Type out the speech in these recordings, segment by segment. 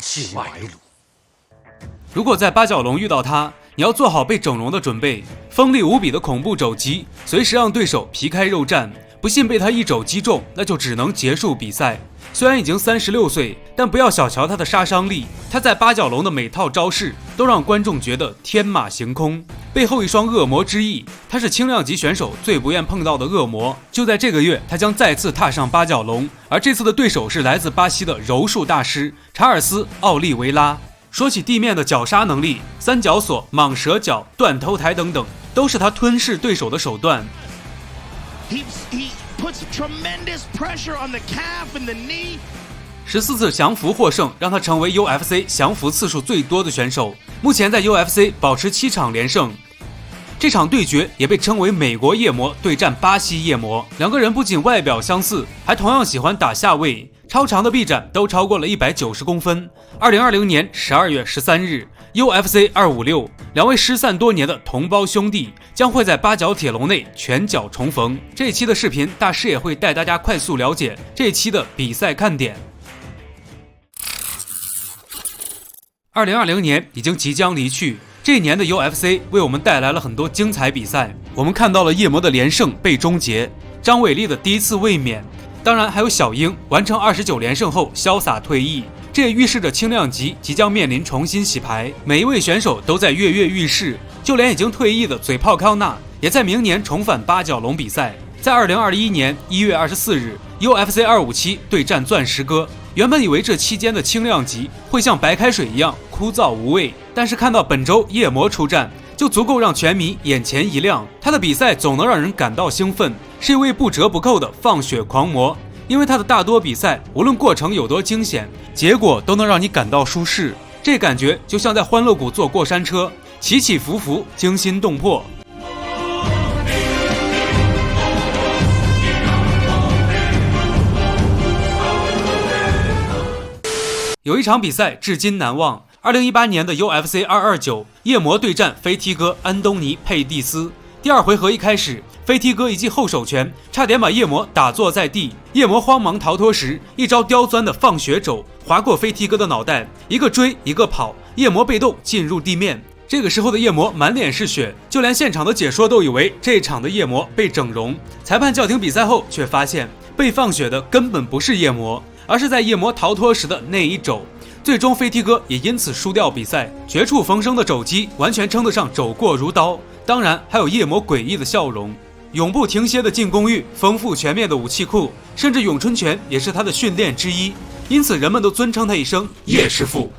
系外露。如果在八角笼遇到他，你要做好被整容的准备，锋利无比的恐怖肘击，随时让对手皮开肉绽。不信被他一肘击中，那就只能结束比赛。虽然已经36岁，但不要小瞧他的杀伤力。他在八角笼的每套招式都让观众觉得天马行空，背后一双恶魔之翼。他是轻量级选手最不愿碰到的恶魔。就在这个月，他将再次踏上八角笼，而这次的对手是来自巴西的柔术大师查尔斯·奥利维拉。说起地面的绞杀能力，三角锁、蟒蛇脚、断头台等等，都是他吞噬对手的手段。14次降服获胜，让他成为 UFC 降服次数最多的选手。目前在 UFC 保持7场连胜。这场对决也被称为美国夜魔对战巴西夜魔，两个人不仅外表相似，还同样喜欢打下位。超长的臂展都超过了190公分。2020年12月13日 UFC 256，两位失散多年的同胞兄弟将会在八角铁笼内拳脚重逢。这一期的视频，大师也会带大家快速了解这一期的比赛看点。2020年已经即将离去，这一年的 UFC 为我们带来了很多精彩比赛。我们看到了夜魔的连胜被终结，张伟丽的第一次卫冕。当然还有小鹰完成29连胜后潇洒退役，这也预示着轻量级即将面临重新洗牌。每一位选手都在跃跃欲试，就连已经退役的嘴炮康纳也在明年重返八角笼比赛。在2021年1月24日 UFC 257对战钻石哥，原本以为这期间的轻量级会像白开水一样枯燥无味，但是看到本周夜魔出战，就足够让拳迷眼前一亮。他的比赛总能让人感到兴奋，是一位不折不扣的放血狂魔。因为他的大多比赛，无论过程有多惊险，结果都能让你感到舒适。这感觉就像在欢乐谷坐过山车，起起伏伏，惊心动魄。有一场比赛至今难忘，2018年的 UFC 229，夜魔对战飞踢哥安东尼佩蒂斯。第二回合一开始，飞踢哥一记后手拳差点把夜魔打坐在地，夜魔慌忙逃脱时，一招刁钻的放血肘划过飞踢哥的脑袋，一个追一个跑，夜魔被动进入地面。这个时候的夜魔满脸是血，就连现场的解说都以为这场的夜魔被整容。裁判叫停比赛后，却发现被放血的根本不是夜魔，而是在夜魔逃脱时的那一肘。最终飞踢哥也因此输掉比赛。绝处逢生的肘击完全称得上肘过如刀，当然还有夜魔诡异的笑容。永不停歇的进攻欲，丰富全面的武器库，甚至咏春拳也是他的训练之一，因此人们都尊称他一声叶师傅。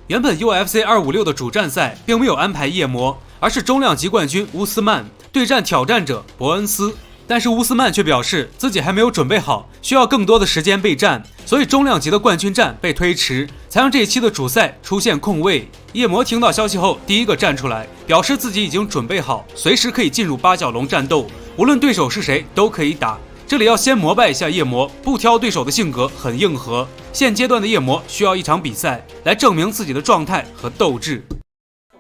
原本 UFC 256的主战赛并没有安排夜魔，而是中量级冠军乌斯曼对战挑战者伯恩斯，但是乌斯曼却表示自己还没有准备好，需要更多的时间备战，所以中量级的冠军战被推迟，才让这一期的主赛出现空位。夜魔听到消息后第一个站出来，表示自己已经准备好，随时可以进入八角笼战斗，无论对手是谁都可以打。这里要先膜拜一下夜魔，不挑对手的性格很硬核。现阶段的夜魔需要一场比赛来证明自己的状态和斗志。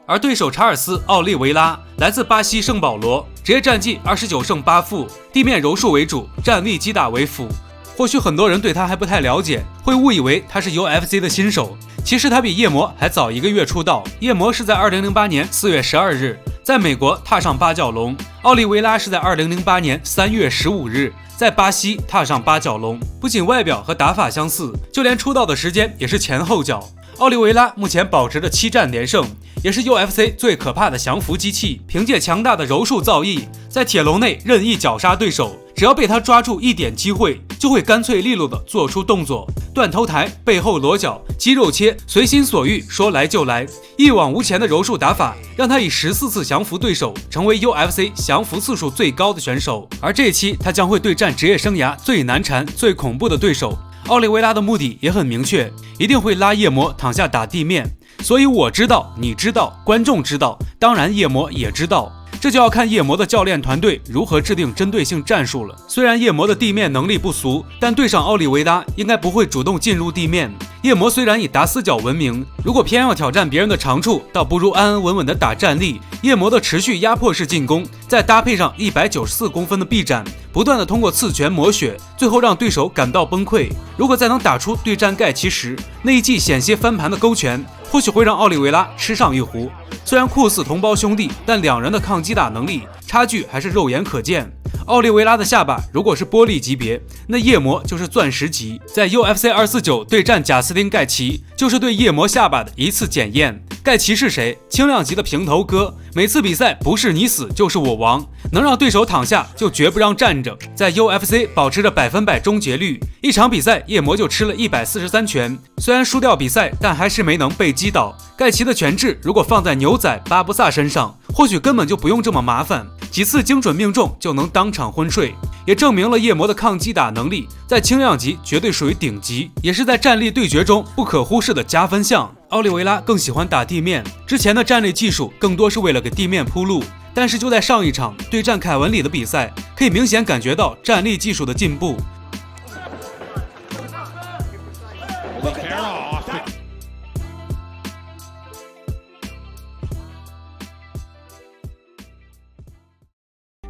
而对手查尔斯·奥利维拉来自巴西圣保罗，职业战绩29胜8负，地面柔术为主，站立击打为辅。或许很多人对他还不太了解，会误以为他是 UFC 的新手。其实他比夜魔还早1个月出道，夜魔是在2008年4月12日在美国踏上八角笼，奥利维拉是在2008年3月15日在巴西踏上八角笼。不仅外表和打法相似，就连出道的时间也是前后脚。奥利维拉目前保持着7战连胜，也是 UFC 最可怕的降服机器。凭借强大的柔术造诣，在铁笼内任意绞杀对手，只要被他抓住一点机会，就会干脆利落地做出动作。断头台、背后裸脚、肌肉切，随心所欲，说来就来。一往无前的柔术打法，让他以14次降服对手，成为 UFC 降服次数最高的选手。而这期他将会对战职业生涯最难缠、最恐怖的对手。奥利维拉的目的也很明确，一定会拉夜魔躺下打地面。所以我知道，你知道，观众知道，当然夜魔也知道。这就要看夜魔的教练团队如何制定针对性战术了。虽然夜魔的地面能力不俗，但对上奥利维拉应该不会主动进入地面。夜魔虽然以打死角闻名，如果偏要挑战别人的长处，倒不如安安稳稳的打站立。夜魔的持续压迫式进攻，再搭配上194公分的臂展，不断的通过刺拳磨血，最后让对手感到崩溃。如果再能打出对战盖奇时那一记险些翻盘的勾拳，或许会让奥利维拉吃上一壶。虽然酷似同胞兄弟，但两人的抗击打能力差距还是肉眼可见。奥利维拉的下巴如果是玻璃级别，那夜魔就是钻石级。在 UFC 249对战贾斯汀盖奇，就是对夜魔下巴的一次检验。盖奇是谁？轻量级的平头哥，每次比赛不是你死就是我亡，能让对手躺下就绝不让站着。在 UFC 保持着100%终结率，一场比赛夜魔就吃了143拳，虽然输掉比赛，但还是没能被击倒。盖奇的拳质如果放在牛仔巴布萨身上，或许根本就不用这么麻烦，几次精准命中就能当场昏睡，也证明了夜魔的抗击打能力在轻量级绝对属于顶级，也是在站立对决中不可忽视的加分项。奥利维拉更喜欢打地面，之前的站立技术更多是为了给地面铺路，但是就在上一场对战凯文里的比赛，可以明显感觉到站立技术的进步。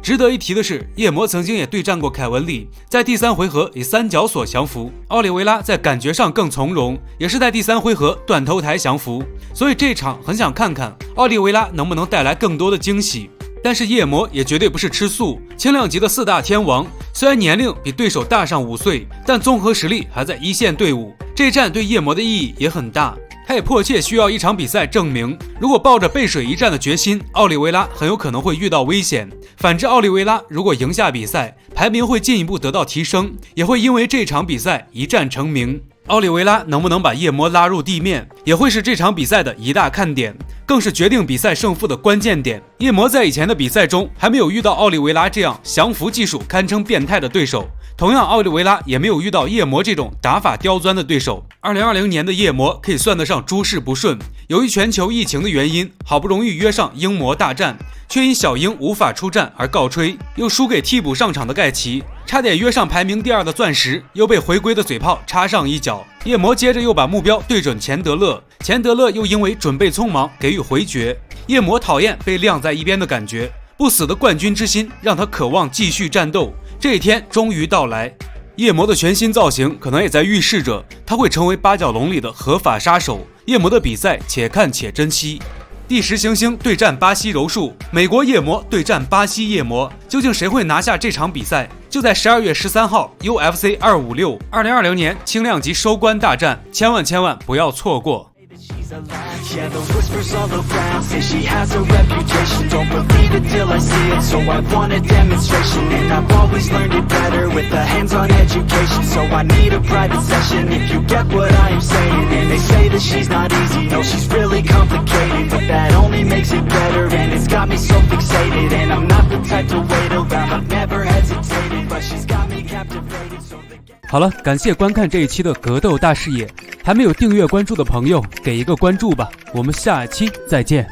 值得一提的是，夜魔曾经也对战过凯文里，在第3回合以3角锁降服。奥利维拉在感觉上更从容，也是在第3回合断头台降服。所以这场很想看看奥利维拉能不能带来更多的惊喜。但是夜魔也绝对不是吃素，轻量级的4大天王，虽然年龄比对手大上5岁，但综合实力还在一线队伍。这一战对夜魔的意义也很大。他也迫切需要一场比赛证明，如果抱着背水一战的决心，奥利维拉很有可能会遇到危险。反之，奥利维拉如果赢下比赛，排名会进一步得到提升，也会因为这场比赛一战成名。奥利维拉能不能把夜魔拉入地面，也会是这场比赛的一大看点，更是决定比赛胜负的关键点。夜魔在以前的比赛中还没有遇到奥利维拉这样降服技术堪称变态的对手，同样奥利维拉也没有遇到夜魔这种打法刁钻的对手。2020年的夜魔可以算得上诸事不顺，由于全球疫情的原因，好不容易约上鹰魔大战，却因小鹰无法出战而告吹，又输给替补上场的盖奇，差点约上排名第2的钻石，又被回归的嘴炮插上一脚。夜魔接着又把目标对准钱德勒，钱德勒又因为准备匆忙给予回绝。夜魔讨厌被晾在一边的感觉，不死的冠军之心让他渴望继续战斗。这一天终于到来，夜魔的全新造型可能也在预示着他会成为八角笼里的合法杀手。夜魔的比赛且看且珍惜。第10行星对战巴西柔术，美国夜魔对战巴西夜魔，究竟谁会拿下这场比赛？就在12月13号 UFC 256 2020年轻量级收官大战，千万不要错过。Yeah, the whispers all around say she has a reputation. Don't believe it till I see it, so I want a demonstration. And I've always learned it better with a hands-on education. So I need a private session if you get what I am saying. And they say that she's not easy, no, she's really complicated. But that only makes it better, and it's got me so fixated. And I'm not the type to wait around, I've never hesitated. But she's got me captivated, so the... 好了，感谢观看这一期的格斗大视野，还没有订阅关注的朋友给一个关注吧，我们下期再见。